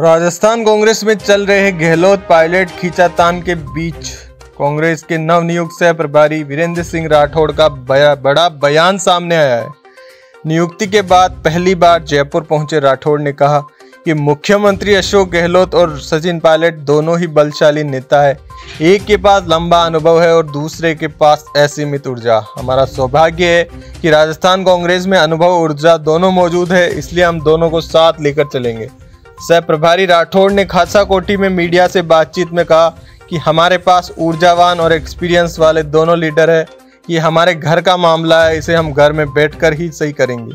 राजस्थान कांग्रेस में चल रहे गहलोत पायलट खींचातान के बीच कांग्रेस के नवनियुक्त सह प्रभारी वीरेंद्र सिंह राठौड़ का बड़ा बयान सामने आया है। नियुक्ति के बाद पहली बार जयपुर पहुंचे राठौड़ ने कहा कि मुख्यमंत्री अशोक गहलोत और सचिन पायलट दोनों ही बलशाली नेता है। एक के पास लंबा अनुभव है और दूसरे के पास असीमित ऊर्जा। हमारा सौभाग्य है कि राजस्थान कांग्रेस में अनुभव ऊर्जा दोनों मौजूद है, इसलिए हम दोनों को साथ लेकर चलेंगे। सह प्रभारी राठौड़ ने खासा कोठी में मीडिया से बातचीत में कहा कि हमारे पास ऊर्जावान और एक्सपीरियंस वाले दोनों लीडर है। ये हमारे घर का मामला है, इसे हम घर में बैठकर ही सही करेंगे।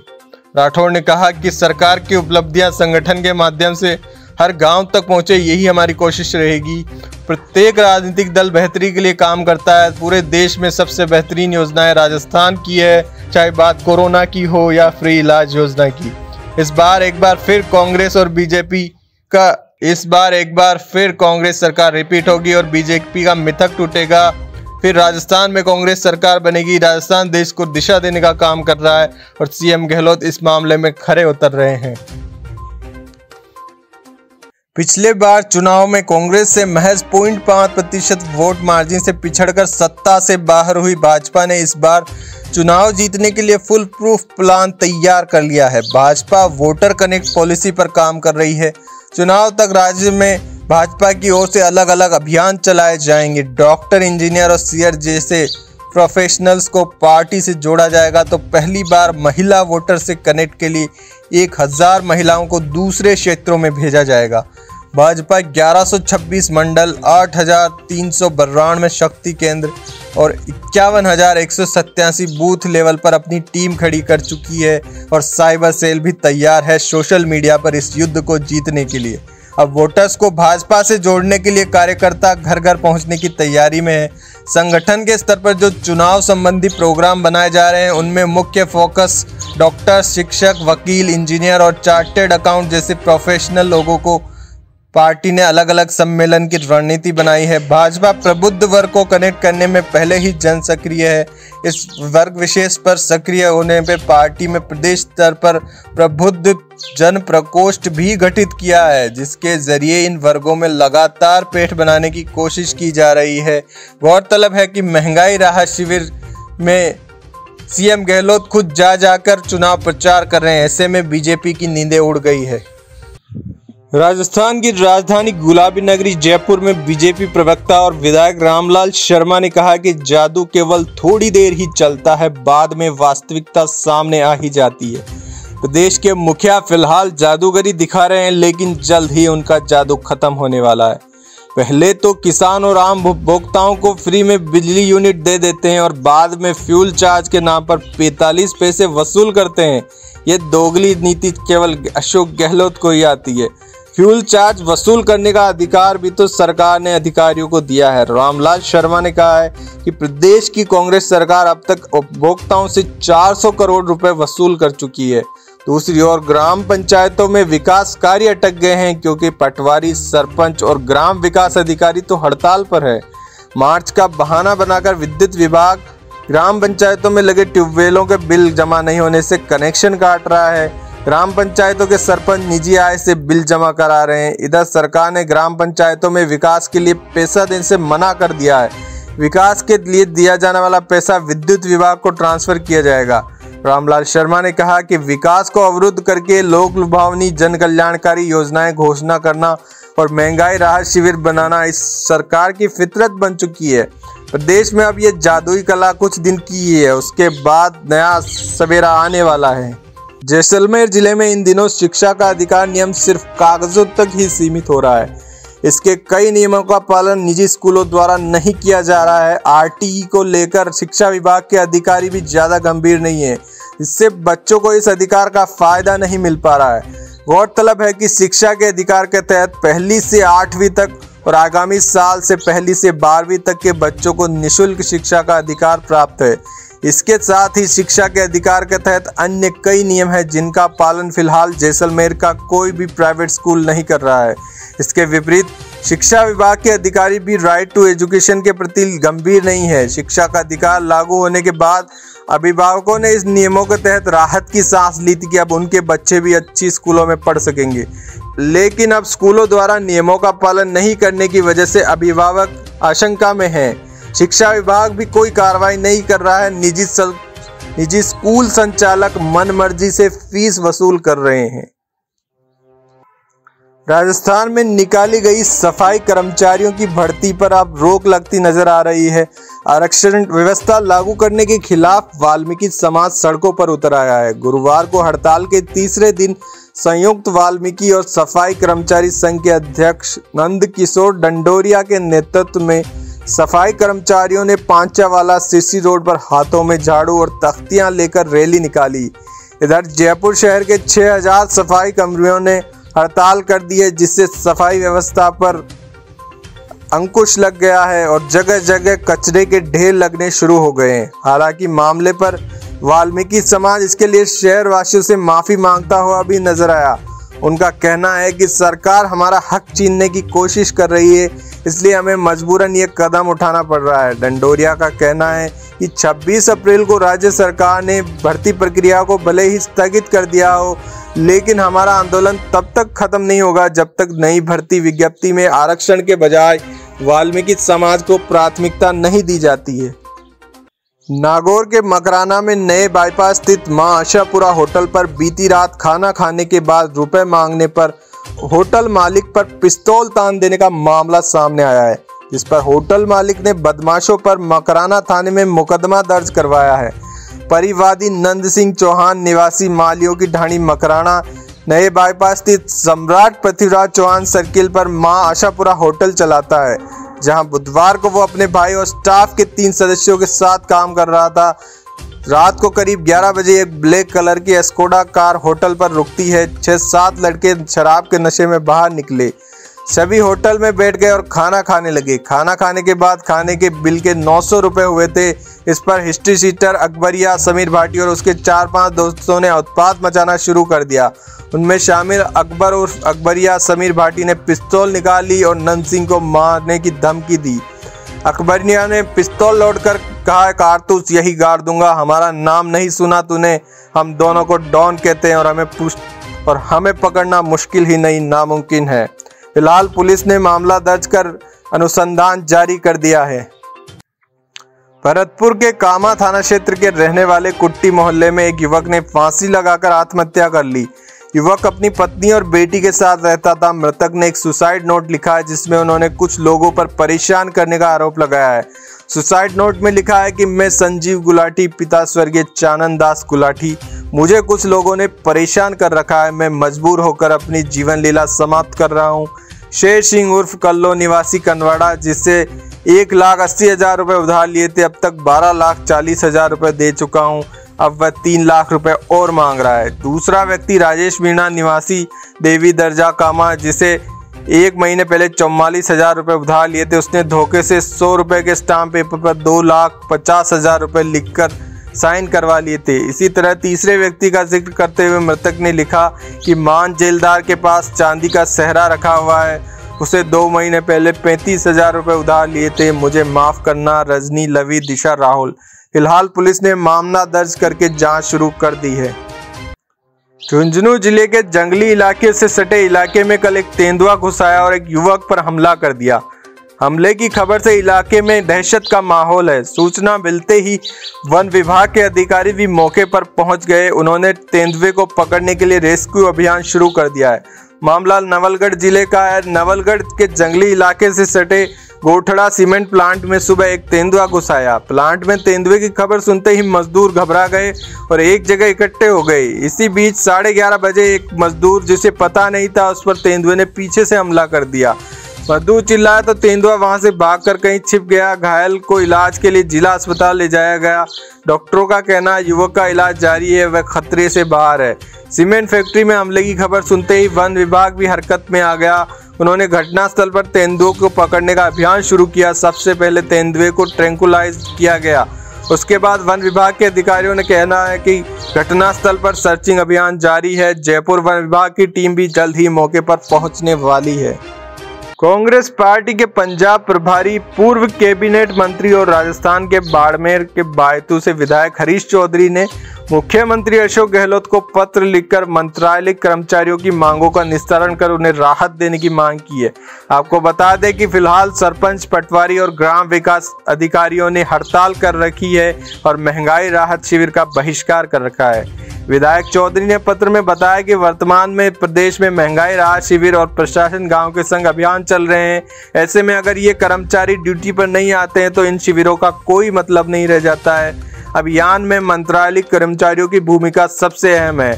राठौड़ ने कहा कि सरकार की उपलब्धियां संगठन के माध्यम से हर गांव तक पहुंचे, यही हमारी कोशिश रहेगी। प्रत्येक राजनीतिक दल बेहतरी के लिए काम करता है। पूरे देश में सबसे बेहतरीन योजनाएं राजस्थान की है, चाहे बात कोरोना की हो या फ्री इलाज योजना की। इस बार एक बार फिर कांग्रेस सरकार रिपीट होगी और बीजेपी का मिथक टूटेगा। फिर राजस्थान में कांग्रेस सरकार बनेगी। राजस्थान देश को दिशा देने का काम कर रहा है और सीएम गहलोत इस मामले में खरे उतर रहे हैं। पिछले बार चुनाव में कांग्रेस से महज 0.5% वोट मार्जिन से पिछड़कर सत्ता से बाहर हुई भाजपा ने इस बार चुनाव जीतने के लिए फुल प्रूफ प्लान तैयार कर लिया है। भाजपा वोटर कनेक्ट पॉलिसी पर काम कर रही है। चुनाव तक राज्य में भाजपा की ओर से अलग अलग अभियान चलाए जाएंगे। डॉक्टर, इंजीनियर और सीए जैसे प्रोफेशनल्स को पार्टी से जोड़ा जाएगा। तो पहली बार महिला वोटर से कनेक्ट के लिए 1000 महिलाओं को दूसरे क्षेत्रों में भेजा जाएगा। भाजपा 1126 मंडल, 8392 शक्ति केंद्र और 51,187 बूथ लेवल पर अपनी टीम खड़ी कर चुकी है और साइबर सेल भी तैयार है सोशल मीडिया पर इस युद्ध को जीतने के लिए। अब वोटर्स को भाजपा से जोड़ने के लिए कार्यकर्ता घर घर पहुंचने की तैयारी में है। संगठन के स्तर पर जो चुनाव संबंधी प्रोग्राम बनाए जा रहे हैं उनमें मुख्य फोकस डॉक्टर, शिक्षक, वकील, इंजीनियर और चार्टेड अकाउंट जैसे प्रोफेशनल लोगों को पार्टी ने अलग अलग सम्मेलन की रणनीति बनाई है। भाजपा प्रबुद्ध वर्ग को कनेक्ट करने में पहले ही जन सक्रिय है। इस वर्ग विशेष पर सक्रिय होने पे पार्टी में प्रदेश स्तर पर प्रबुद्ध जन प्रकोष्ठ भी गठित किया है, जिसके जरिए इन वर्गों में लगातार पेठ बनाने की कोशिश की जा रही है। गौरतलब है कि महंगाई राहत शिविर में सीएम गहलोत खुद जाकर चुनाव प्रचार कर रहे हैं। ऐसे में बीजेपी की नींदें उड़ गई है। राजस्थान की राजधानी गुलाबी नगरी जयपुर में बीजेपी प्रवक्ता और विधायक रामलाल शर्मा ने कहा कि जादू केवल थोड़ी देर ही चलता है, बाद में वास्तविकता सामने आ ही जाती है। प्रदेश के मुखिया फिलहाल जादूगरी दिखा रहे हैं, लेकिन जल्द ही उनका जादू खत्म होने वाला है। पहले तो किसान और आम उपभोक्ताओं को फ्री में बिजली यूनिट दे देते हैं और बाद में फ्यूल चार्ज के नाम पर 45 पैसे वसूल करते हैं। ये दोगली नीति केवल अशोक गहलोत को ही आती है। फ्यूल चार्ज वसूल करने का अधिकार भी तो सरकार ने अधिकारियों को दिया है। रामलाल शर्मा ने कहा है कि प्रदेश की कांग्रेस सरकार अब तक उपभोक्ताओं से 400 करोड़ रुपए वसूल कर चुकी है। दूसरी ओर ग्राम पंचायतों में विकास कार्य अटक गए हैं क्योंकि पटवारी, सरपंच और ग्राम विकास अधिकारी तो हड़ताल पर है। मार्च का बहाना बनाकर विद्युत विभाग ग्राम पंचायतों में लगे ट्यूबवेलों के बिल जमा नहीं होने से कनेक्शन काट रहा है। ग्राम पंचायतों के सरपंच निजी आय से बिल जमा करा रहे हैं। इधर सरकार ने ग्राम पंचायतों में विकास के लिए पैसा देने से मना कर दिया है। विकास के लिए दिया जाने वाला पैसा विद्युत विभाग को ट्रांसफर किया जाएगा। रामलाल शर्मा ने कहा कि विकास को अवरुद्ध करके लोक लुभावनी जन कल्याणकारी योजनाएं घोषणा करना और महंगाई राहत शिविर बनाना इस सरकार की फितरत बन चुकी है। प्रदेश में अब ये जादुई कला कुछ दिन की ही है, उसके बाद नया सवेरा आने वाला है। जैसलमेर जिले में इन दिनों शिक्षा का अधिकार नियम सिर्फ कागजों तक ही सीमित हो रहा है। इसके कई नियमों का पालन निजी स्कूलों द्वारा नहीं किया जा रहा है। आरटीई को लेकर शिक्षा विभाग के अधिकारी भी ज्यादा गंभीर नहीं है, इससे बच्चों को इस अधिकार का फायदा नहीं मिल पा रहा है। गौरतलब है कि शिक्षा के अधिकार के तहत 1 से 8वीं तक और आगामी साल से 1 से 12वीं तक के बच्चों को निःशुल्क शिक्षा का अधिकार प्राप्त है। इसके साथ ही शिक्षा के अधिकार के तहत अन्य कई नियम हैं जिनका पालन फिलहाल जैसलमेर का कोई भी प्राइवेट स्कूल नहीं कर रहा है। इसके विपरीत शिक्षा विभाग के अधिकारी भी राइट टू एजुकेशन के प्रति गंभीर नहीं है। शिक्षा का अधिकार लागू होने के बाद अभिभावकों ने इस नियमों के तहत राहत की सांस ली थी कि अब उनके बच्चे भी अच्छी स्कूलों में पढ़ सकेंगे, लेकिन अब स्कूलों द्वारा नियमों का पालन नहीं करने की वजह से अभिभावक आशंका में हैं। शिक्षा विभाग भी कोई कार्रवाई नहीं कर रहा है। निजी स्कूल संचालक मनमर्जी से फीस वसूल कर रहे हैं। राजस्थान में निकाली गई सफाई कर्मचारियों की भर्ती पर अब रोक लगती नजर आ रही है। आरक्षण व्यवस्था लागू करने के खिलाफ वाल्मीकि समाज सड़कों पर उतर आया है। गुरुवार को हड़ताल के तीसरे दिन संयुक्त वाल्मीकि और सफाई कर्मचारी संघ के अध्यक्ष नंद किशोर डंडोरिया के नेतृत्व में सफाई कर्मचारियों ने पांचावाला सीसी रोड पर हाथों में झाड़ू और तख्तियां लेकर रैली निकाली। इधर जयपुर शहर के 6000 सफाई कर्मियों ने हड़ताल कर दी है, जिससे सफाई व्यवस्था पर अंकुश लग गया है और जगह जगह कचरे के ढेर लगने शुरू हो गए हैं। हालांकि मामले पर वाल्मीकि समाज इसके लिए शहरवासियों से माफी मांगता हुआ भी नजर आया। उनका कहना है कि सरकार हमारा हक छीनने की कोशिश कर रही है, इसलिए हमें मजबूरन ये कदम उठाना पड़ रहा है। डंडोरिया का कहना है कि 26 अप्रैल को राज्य सरकार ने भर्ती प्रक्रिया को भले ही स्थगित कर दिया हो, लेकिन हमारा आंदोलन तब तक खत्म नहीं होगा जब तक नई भर्ती विज्ञप्ति में आरक्षण के बजाय वाल्मीकि समाज को प्राथमिकता नहीं दी जाती है। नागौर के मकराना में नए बाईपास स्थित मां आशापुरा होटल पर बीती रात खाना खाने के बाद रुपए मांगने पर होटल मालिक पर पिस्तौल तान देने का मामला सामने आया है, जिस पर होटल मालिक ने बदमाशों पर मकराना थाने में मुकदमा दर्ज करवाया है। परिवादी नंद सिंह चौहान निवासी मालियों की ढाणी मकराना नए बाईपास स्थित सम्राट पृथ्वीराज चौहान सर्किल पर मां आशापुरा होटल चलाता है, जहां बुधवार को वो अपने भाई और स्टाफ के 3 सदस्यों के साथ काम कर रहा था। रात को करीब 11 बजे एक ब्लैक कलर की एस्कोडा कार होटल पर रुकती है। 6-7 लड़के शराब के नशे में बाहर निकले। सभी होटल में बैठ गए और खाना खाने लगे। खाना खाने के बाद खाने के बिल के 900 रुपये हुए थे। इस पर हिस्ट्री शीटर अकबरिया समीर भाटी और उसके 4-5 दोस्तों ने उत्पात मचाना शुरू कर दिया। उनमें शामिल अकबर उर्फ अकबरिया समीर भाटी ने पिस्तौल निकाली और नंद सिंह को मारने की धमकी दी। अकबरिया ने पिस्तौल लौटकर कहा, कारतूस यही गाड़ दूंगा, हमारा नाम नहीं सुना तूने, हम दोनों को डॉन कहते हैं और हमें पकड़ना मुश्किल ही नहीं नामुमकिन है। फिलहाल पुलिस ने मामला दर्ज कर अनुसंधान जारी कर दिया है। भरतपुर के कामा थाना क्षेत्र के रहने वाले कुट्टी मोहल्ले में एक युवक ने फांसी लगाकर आत्महत्या कर ली। युवक अपनी पत्नी और बेटी के साथ रहता था। मृतक ने एक सुसाइड नोट लिखा है, जिसमें उन्होंने कुछ लोगों पर परेशान करने का आरोप लगाया है। सुसाइड नोट में लिखा है कि मैं संजीव गुलाटी, पिता स्वर्गीय चानन दास गुलाटी, मुझे कुछ लोगों ने परेशान कर रखा है, मैं मजबूर होकर अपनी जीवन लीला समाप्त कर रहा हूँ। शेर सिंह उर्फ कल्लो निवासी कनवाड़ा, जिससे 1,80,000 रुपये उधार लिए थे, अब तक 12,40,000 रुपये दे चुका हूँ, अब वह 3 लाख रुपए और मांग रहा है। दूसरा व्यक्ति राजेश मीणा निवासी देवी दर्जा कामा, जिसे 1 महीने पहले 44,000 रुपये उधार लिए थे, उसने धोखे से 100 रुपये के स्टाम्प पेपर पर 2,50,000 रुपये लिखकर साइन करवा लिए थे। इसी तरह तीसरे व्यक्ति का जिक्र करते हुए मृतक ने लिखा कि मान जेलदार के पास चांदी का सहरा रखा हुआ है, उसे 2 महीने पहले 35,000 रुपये उधार लिए थे, मुझे माफ़ करना। रजनी, लवी, दिशा, राहुल। फिलहाल पुलिस ने मामला दर्ज करके जांच शुरू कर दी है। झुंझुनू जिले के जंगली इलाके से सटे इलाके में कल एक तेंदुआ घुस आया और एक युवक पर हमला कर दिया। हमले की खबर से इलाके में दहशत का माहौल है। सूचना मिलते ही वन विभाग के अधिकारी भी मौके पर पहुंच गए। उन्होंने तेंदुए को पकड़ने के लिए रेस्क्यू अभियान शुरू कर दिया है। मामला नवलगढ़ जिले का है। नवलगढ़ के जंगली इलाके से सटे गोठड़ा सीमेंट प्लांट में सुबह एक तेंदुआ घुस आया। प्लांट में तेंदुए की खबर सुनते ही मजदूर घबरा गए और एक जगह इकट्ठे हो गए। इसी बीच 11:30 बजे एक मजदूर, जिसे पता नहीं था, उस पर तेंदुए ने पीछे से हमला कर दिया। मजदूर चिल्लाया तो तेंदुआ वहां से भागकर कहीं छिप गया। घायल को इलाज के लिए जिला अस्पताल ले जाया गया। डॉक्टरों का कहना है युवक का इलाज जारी है, वह खतरे से बाहर है। सीमेंट फैक्ट्री में हमले की खबर सुनते ही वन विभाग भी हरकत में आ गया। उन्होंने घटनास्थल पर तेंदुओं को पकड़ने का अभियान शुरू किया। सबसे पहले तेंदुए को ट्रैंकुलाइज किया गया। उसके बाद वन विभाग के अधिकारियों ने कहना है कि घटनास्थल पर सर्चिंग अभियान जारी है। जयपुर वन विभाग की टीम भी जल्द ही मौके पर पहुंचने वाली है। कांग्रेस पार्टी के पंजाब प्रभारी, पूर्व कैबिनेट मंत्री और राजस्थान के बाड़मेर के बायतू से विधायक हरीश चौधरी ने मुख्यमंत्री अशोक गहलोत को पत्र लिखकर मंत्रालय कर्मचारियों की मांगों का निस्तारण कर उन्हें राहत देने की मांग की है। आपको बता दें कि फिलहाल सरपंच, पटवारी और ग्राम विकास अधिकारियों ने हड़ताल कर रखी है और महंगाई राहत शिविर का बहिष्कार कर रखा है। विधायक चौधरी ने पत्र में बताया कि वर्तमान में प्रदेश में महंगाई राहत शिविर और प्रशासन गांव के संग अभियान चल रहे हैं। ऐसे में अगर ये कर्मचारी ड्यूटी पर नहीं आते हैं तो इन शिविरों का कोई मतलब नहीं रह जाता है। अभियान में मंत्रालय कर्मचारियों की भूमिका सबसे अहम है।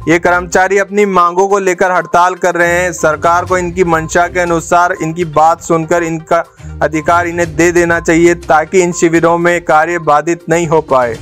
ये कर्मचारी अपनी मांगों को लेकर हड़ताल कर रहे हैं। सरकार को इनकी मंशा के अनुसार इनकी बात सुनकर इनका अधिकार इन्हें दे देना चाहिए ताकि इन शिविरों में कार्य बाधित नहीं हो पाए।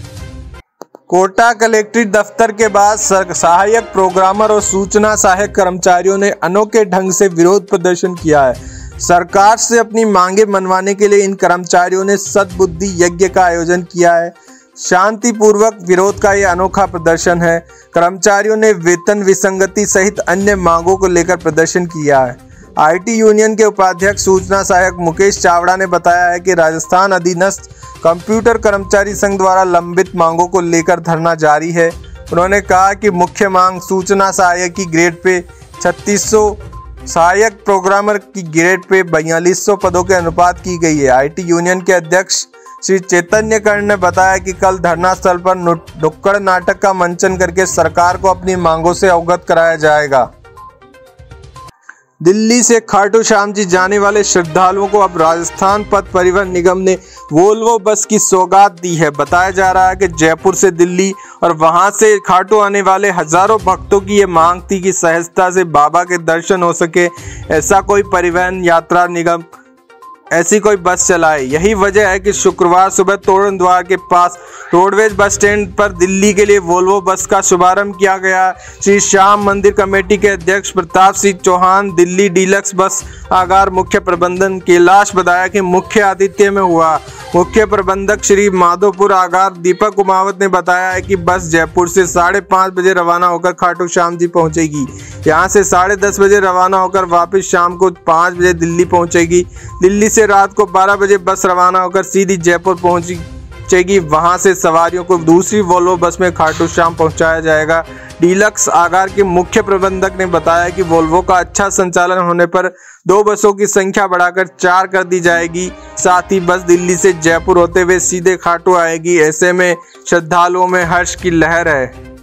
कोटा कलेक्ट्रेट दफ्तर के बाद सहायक प्रोग्रामर और सूचना सहायक कर्मचारियों ने अनोखे ढंग से विरोध प्रदर्शन किया है। सरकार से अपनी मांगे मनवाने के लिए इन कर्मचारियों ने सद्बुद्धि यज्ञ का आयोजन किया है। शांतिपूर्वक विरोध का यह अनोखा प्रदर्शन है। कर्मचारियों ने वेतन विसंगति सहित अन्य मांगों को लेकर प्रदर्शन किया है। आईटी यूनियन के उपाध्यक्ष सूचना सहायक मुकेश चावड़ा ने बताया है कि राजस्थान अधीनस्थ कंप्यूटर कर्मचारी संघ द्वारा लंबित मांगों को लेकर धरना जारी है। उन्होंने कहा कि मुख्य मांग सूचना सहायक की ग्रेड पे 3600, सहायक प्रोग्रामर की ग्रेड पे 4200 पदों के अनुपात की गई है। आईटी यूनियन के अध्यक्ष श्री चैतन्य कर्ण ने बताया कि कल धरना स्थल पर नुक्कड़ नाटक का मंचन करके सरकार को अपनी मांगों से अवगत कराया जाएगा। दिल्ली से खाटू श्याम जी जाने वाले श्रद्धालुओं को अब राजस्थान पथ परिवहन निगम ने वोल्वो बस की सौगात दी है। बताया जा रहा है कि जयपुर से दिल्ली और वहां से खाटू आने वाले हजारों भक्तों की ये मांग थी कि सहजता से बाबा के दर्शन हो सके, ऐसा कोई परिवहन यात्रा निगम ऐसी कोई बस चलाए। यही वजह है कि शुक्रवार सुबह तोरण द्वार के पास रोडवेज बस स्टैंड पर दिल्ली के लिए वोल्वो बस का शुभारंभ किया गया। श्री श्याम मंदिर कमेटी के अध्यक्ष प्रताप सिंह चौहान, दिल्ली डीलक्स बस आगार मुख्य प्रबंधन कैलाश बदाया के मुख्य आतिथ्य में हुआ। मुख्य प्रबंधक श्री माधोपुर आगार दीपक कुमावत ने बताया है कि बस जयपुर से 5:30 बजे रवाना होकर खाटू श्याम जी पहुंचेगी। यहां से 10:30 बजे रवाना होकर वापस शाम को 5 बजे दिल्ली पहुंचेगी। दिल्ली से रात को 12 बजे बस रवाना होकर सीधी जयपुर पहुंचेगी। वहां से सवारियों को दूसरी वोल्वो बस में खाटू श्याम पहुंचाया जाएगा। डीलक्स आगार के मुख्य प्रबंधक ने बताया कि वोल्वो का अच्छा संचालन होने पर 2 बसों की संख्या बढ़ाकर 4 कर दी जाएगी। साथ ही बस दिल्ली से जयपुर होते हुए सीधे खाटू आएगी। ऐसे में श्रद्धालुओं में हर्ष की लहर है।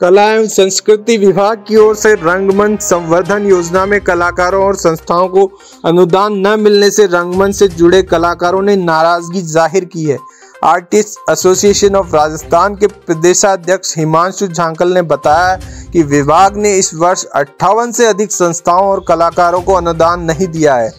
कला एवं संस्कृति विभाग की ओर से रंगमंच संवर्धन योजना में कलाकारों और संस्थाओं को अनुदान न मिलने से रंगमंच से जुड़े कलाकारों ने नाराजगी जाहिर की है। आर्टिस्ट एसोसिएशन ऑफ राजस्थान के प्रदेशाध्यक्ष हिमांशु झांकल ने बताया कि विभाग ने इस वर्ष 58 से अधिक संस्थाओं और कलाकारों को अनुदान नहीं दिया है।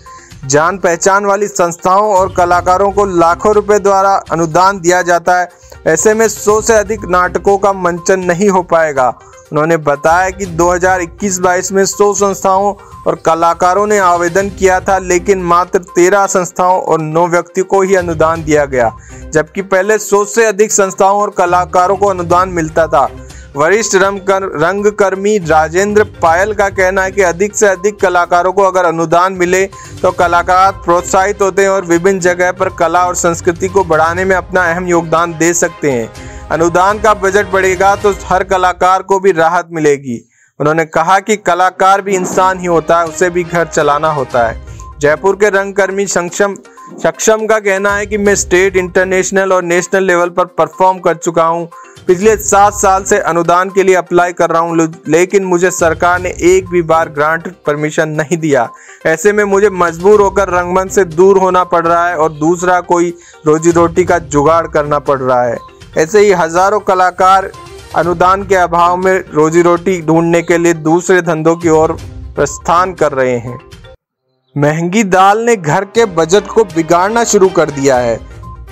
जान पहचान वाली संस्थाओं और कलाकारों को लाखों रुपए द्वारा अनुदान दिया जाता है। ऐसे में 100 से अधिक नाटकों का मंचन नहीं हो पाएगा। उन्होंने बताया कि 2021-22 में 100 संस्थाओं और कलाकारों ने आवेदन किया था, लेकिन मात्र 13 संस्थाओं और 9 व्यक्तियों को ही अनुदान दिया गया, जबकि पहले 100 से अधिक संस्थाओं और कलाकारों को अनुदान मिलता था। वरिष्ठ रंगकर्मी राजेंद्र पायल का कहना है कि अधिक से अधिक कलाकारों को अगर अनुदान मिले तो कलाकार प्रोत्साहित होते हैं और विभिन्न जगह पर कला और संस्कृति को बढ़ाने में अपना अहम योगदान दे सकते हैं। अनुदान का बजट बढ़ेगा तो हर कलाकार को भी राहत मिलेगी। उन्होंने कहा कि कलाकार भी इंसान ही होता है, उसे भी घर चलाना होता है। जयपुर के रंगकर्मी सक्षम का कहना है कि मैं स्टेट, इंटरनेशनल और नेशनल लेवल पर परफॉर्म कर चुका हूं। पिछले 7 साल से अनुदान के लिए अप्लाई कर रहा हूं, लेकिन मुझे सरकार ने एक भी बार ग्रांट परमिशन नहीं दिया। ऐसे में मुझे मजबूर होकर रंगमंच से दूर होना पड़ रहा है और दूसरा कोई रोजी रोटी का जुगाड़ करना पड़ रहा है। ऐसे ही हजारों कलाकार अनुदान के अभाव में रोजी रोटी ढूंढने के लिए दूसरे धंधों की ओर प्रस्थान कर रहे हैं। महंगी दाल ने घर के बजट को बिगाड़ना शुरू कर दिया है।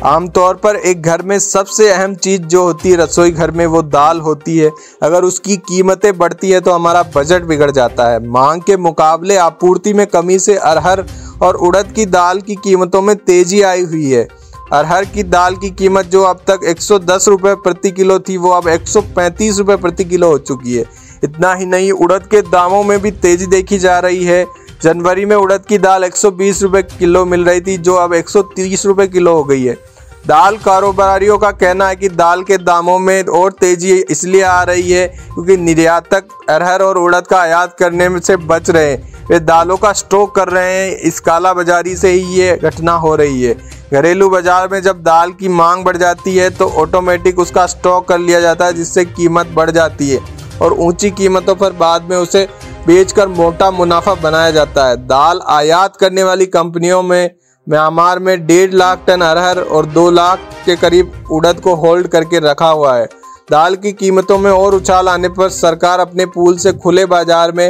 आमतौर पर एक घर में सबसे अहम चीज जो होती है रसोई घर में, वो दाल होती है। अगर उसकी कीमतें बढ़ती है तो हमारा बजट बिगड़ जाता है। मांग के मुकाबले आपूर्ति में कमी से अरहर और उड़द की दाल की कीमतों में तेजी आई हुई है। अरहर की दाल की कीमत जो अब तक 110 रुपये प्रति किलो थी, वो अब 135 रुपये प्रति किलो हो चुकी है। इतना ही नहीं, उड़द के दामों में भी तेजी देखी जा रही है। जनवरी में उड़द की दाल 120 रुपये किलो मिल रही थी, जो अब 130 रुपये किलो हो गई है। दाल कारोबारियों का कहना है कि दाल के दामों में और तेजी इसलिए आ रही है क्योंकि निर्यातक अरहर और उड़द का आयात करने से बच रहे हैं, वे दालों का स्टॉक कर रहे हैं। इस काला बाजारी से ही ये घटना हो रही है। घरेलू बाजार में जब दाल की मांग बढ़ जाती है तो ऑटोमेटिक उसका स्टॉक कर लिया जाता है, जिससे कीमत बढ़ जाती है और ऊंची कीमतों पर बाद में उसे बेचकर मोटा मुनाफा बनाया जाता है। दाल आयात करने वाली कंपनियों में म्यांमार में 1.5 लाख टन अरहर और 2 लाख के करीब उड़द को होल्ड करके रखा हुआ है। दाल की कीमतों में और उछाल आने पर सरकार अपने पूल से खुले बाजार में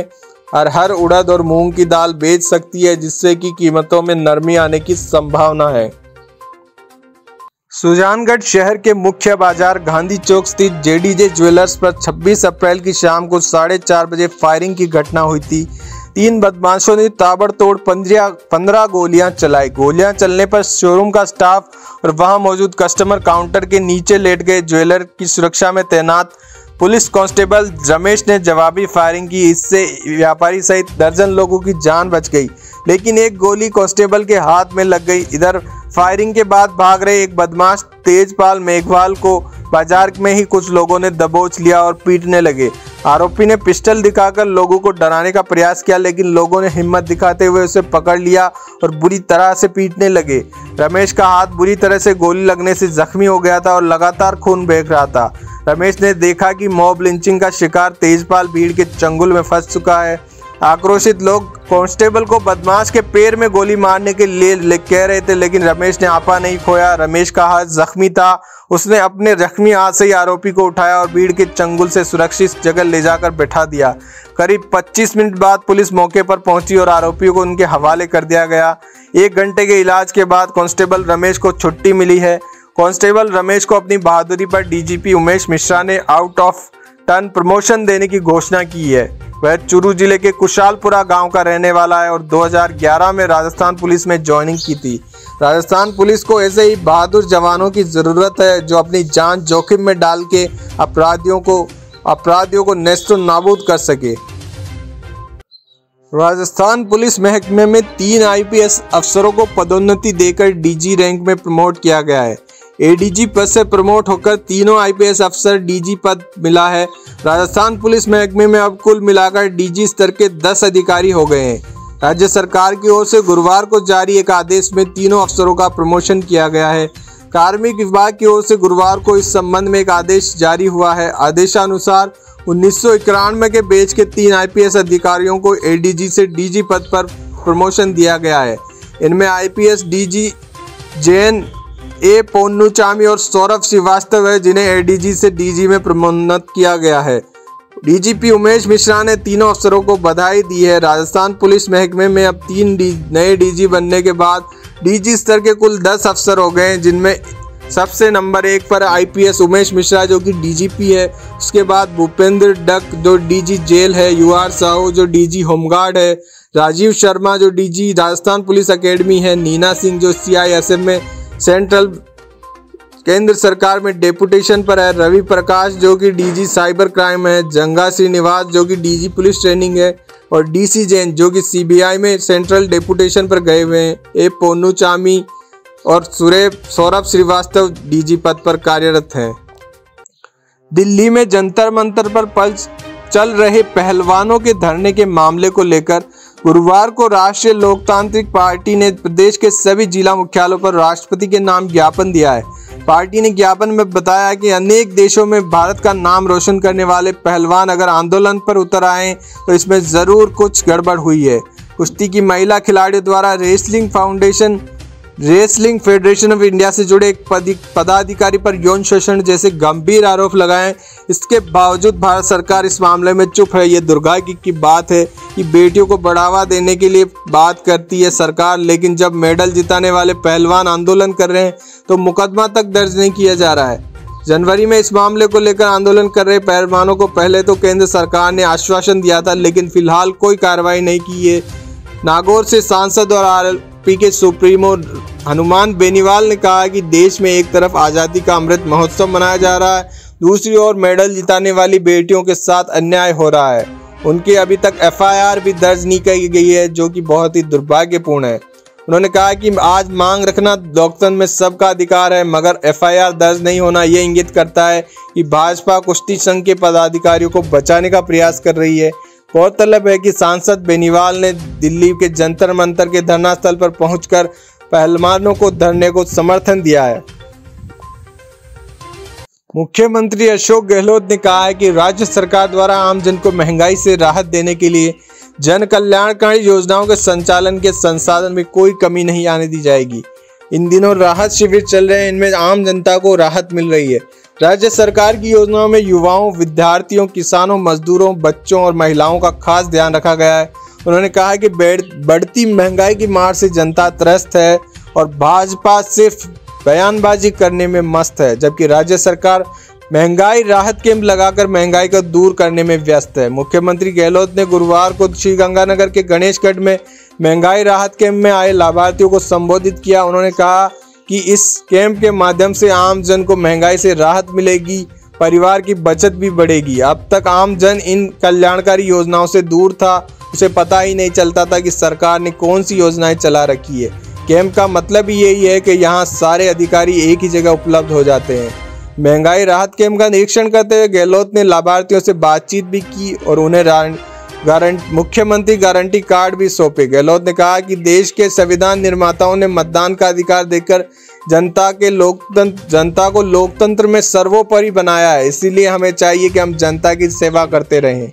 अरहर, उड़द और मूंग की दाल बेच सकती है, जिससे कि कीमतों में नरमी आने की संभावना है। सुजानगढ़ शहर के मुख्य बाजार गांधी चौक स्थित जेडीजे ज्वेलर्स पर 26 अप्रैल की शाम को 4:30 बजे फायरिंग की घटना हुई थी। 3 बदमाशों ने ताबड़तोड़ 15 गोलियां चलाई। गोलियां चलने पर शोरूम का स्टाफ और वहां मौजूद कस्टमर काउंटर के नीचे लेट गए। ज्वेलर की सुरक्षा में तैनात पुलिस कांस्टेबल रमेश ने जवाबी फायरिंग की। इससे व्यापारी सहित दर्जन लोगों की जान बच गई, लेकिन एक गोली कांस्टेबल के हाथ में लग गई। इधर फायरिंग के बाद भाग रहे एक बदमाश तेजपाल मेघवाल को बाजार में ही कुछ लोगों ने दबोच लिया और पीटने लगे। आरोपी ने पिस्टल दिखाकर लोगों को डराने का प्रयास किया, लेकिन लोगों ने हिम्मत दिखाते हुए उसे पकड़ लिया और बुरी तरह से पीटने लगे। रमेश का हाथ बुरी तरह से गोली लगने से जख्मी हो गया था और लगातार खून बह रहा था। रमेश ने देखा कि मॉब लिंचिंग का शिकार तेजपाल भीड़ के चंगुल में फंस चुका है। आक्रोशित लोग कांस्टेबल को बदमाश के पैर में गोली मारने के लिए कह रहे थे, लेकिन रमेश ने आपा नहीं खोया। रमेश का हाथ जख्मी था, उसने अपने जख्मी हाथ से ही आरोपी को उठाया और भीड़ के चंगुल से सुरक्षित जगह ले जाकर बैठा दिया। करीब 25 मिनट बाद पुलिस मौके पर पहुंची और आरोपियों को उनके हवाले कर दिया गया। 1 घंटे के इलाज के बाद कांस्टेबल रमेश को छुट्टी मिली है। कांस्टेबल रमेश को अपनी बहादुरी पर डीजीपी उमेश मिश्रा ने आउट ऑफ टर्न प्रमोशन देने की घोषणा की है। वह चूरू जिले के कुशालपुरा गांव का रहने वाला है और 2011 में राजस्थान पुलिस में ज्वाइनिंग की थी। राजस्थान पुलिस को ऐसे ही बहादुर जवानों की जरूरत है जो अपनी जान जोखिम में डाल के अपराधियों को नेस्तो नाबूद कर सके। राजस्थान पुलिस महकमे में 3 आईपीएस अफसरों को पदोन्नति देकर डीजी रैंक में प्रमोट किया गया है। एडीजी पद से प्रमोट होकर तीनों आईपीएस अफसर डीजी पद मिला है। राजस्थान पुलिस महकमे में अब कुल मिलाकर डीजी स्तर के 10 अधिकारी हो गए हैं। राज्य सरकार की ओर से गुरुवार को जारी एक आदेश में तीनों अफसरों का प्रमोशन किया गया है। कार्मिक विभाग की ओर से गुरुवार को इस संबंध में एक आदेश जारी हुआ है। आदेशानुसार 1991 के बैच के 3 आईपीएस अधिकारियों को एडीजी से डीजी पद पर प्रमोशन दिया गया है। इनमें आईपीएस डीजी जैन ए पोन्नुचामी और सौरभ श्रीवास्तव है, जिन्हें एडीजी से डीजी में प्रोन्नत किया गया है। डीजीपी उमेश मिश्रा ने तीनों अफसरों को बधाई दी है। राजस्थान पुलिस महकमे में अब 3 नए डीजी बनने के बाद डीजी स्तर के कुल 10 अफसर हो गए हैं, जिनमें सबसे नंबर 1 पर आईपीएस उमेश मिश्रा जो कि डीजीपी है। उसके बाद भूपेंद्र डक जो डीजी जेल है, यूआर साहू जो डीजी होमगार्ड है, राजीव शर्मा जो डीजी राजस्थान पुलिस अकेडमी है, नीना सिंह जो सीआईएसएफ में सेंट्रल केंद्र सरकार में डेपुटेशन पर है, रवि प्रकाश जो कि डीजी साइबर क्राइम है, जंगा श्रीनिवास जो कि डीजी पुलिस ट्रेनिंग है और डीसी जैन जो कि सीबीआई में सेंट्रल डेपुटेशन पर गए हुए हैं। ए पोन्नुचामी और सौरभ श्रीवास्तव डीजी पद पर कार्यरत हैं। दिल्ली में जंतर मंतर पर चल रहे पहलवानों के धरने के मामले को लेकर गुरुवार को राष्ट्रीय लोकतांत्रिक पार्टी ने प्रदेश के सभी जिला मुख्यालयों पर राष्ट्रपति के नाम ज्ञापन दिया है। पार्टी ने ज्ञापन में बताया कि अनेक देशों में भारत का नाम रोशन करने वाले पहलवान अगर आंदोलन पर उतर आए तो इसमें जरूर कुछ गड़बड़ हुई है। कुश्ती की महिला खिलाड़ियों द्वारा रेसलिंग फेडरेशन ऑफ इंडिया से जुड़े एक पदाधिकारी पर यौन शोषण जैसे गंभीर आरोप लगाए। इसके बावजूद भारत सरकार इस मामले में चुप है। ये दुर्भाग्य की बात है कि बेटियों को बढ़ावा देने के लिए बात करती है सरकार, लेकिन जब मेडल जिताने वाले पहलवान आंदोलन कर रहे हैं तो मुकदमा तक दर्ज नहीं किया जा रहा है। जनवरी में इस मामले को लेकर आंदोलन कर रहे पहलवानों को पहले तो केंद्र सरकार ने आश्वासन दिया था, लेकिन फिलहाल कोई कार्रवाई नहीं की है। नागौर से सांसद और आरएलपी के सुप्रीमो हनुमान बेनीवाल ने कहा कि देश में एक तरफ आज़ादी का अमृत महोत्सव मनाया जा रहा है, दूसरी ओर मेडल जिताने वाली बेटियों के साथ अन्याय हो रहा है। उनकी अभी तक FIR भी दर्ज नहीं की गई है, जो कि बहुत ही दुर्भाग्यपूर्ण है। उन्होंने कहा कि आज मांग रखना लोकतंत्र में सबका अधिकार है, मगर FIR दर्ज नहीं होना ये इंगित करता है कि भाजपा कुश्ती संघ के पदाधिकारियों को बचाने का प्रयास कर रही है। गौरतलब है कि सांसद बेनीवाल ने दिल्ली के जंतर मंतर के धरना स्थल पर पहुंचकर पहलवानों को धरने को समर्थन दिया है। मुख्यमंत्री अशोक गहलोत ने कहा है कि राज्य सरकार द्वारा आमजन को महंगाई से राहत देने के लिए जन कल्याणकारी योजनाओं के संचालन के संसाधन में कोई कमी नहीं आने दी जाएगी। इन दिनों राहत शिविर चल रहे हैं, इनमें आम जनता को राहत मिल रही है। राज्य सरकार की योजनाओं में युवाओं, विद्यार्थियों, किसानों, मजदूरों, बच्चों और महिलाओं का खास ध्यान रखा गया है। उन्होंने कहा कि बढ़ती महंगाई की मार से जनता त्रस्त है और भाजपा सिर्फ बयानबाजी करने में मस्त है, जबकि राज्य सरकार महंगाई राहत कैंप लगाकर महंगाई को दूर करने में व्यस्त है। मुख्यमंत्री गहलोत ने गुरुवार को श्रीगंगानगर के गणेशगढ़ में महंगाई राहत कैंप में आए लाभार्थियों को संबोधित किया। उन्होंने कहा कि इस कैंप के माध्यम से आम जन को महंगाई से राहत मिलेगी, परिवार की बचत भी बढ़ेगी। अब तक आम जन इन कल्याणकारी योजनाओं से दूर था, उसे पता ही नहीं चलता था कि सरकार ने कौन सी योजनाएं चला रखी है। कैंप का मतलब ही यही है कि यहाँ सारे अधिकारी एक ही जगह उपलब्ध हो जाते हैं। महंगाई राहत कैंप का निरीक्षण करते हुए गहलोत ने लाभार्थियों से बातचीत भी की और उन्हें मुख्यमंत्री गारंटी कार्ड भी सौंपे। गहलोत ने कहा कि देश के संविधान निर्माताओं ने मतदान का अधिकार देकर जनता को लोकतंत्र में सर्वोपरि बनाया है, इसीलिए हमें चाहिए कि हम जनता की सेवा करते रहें।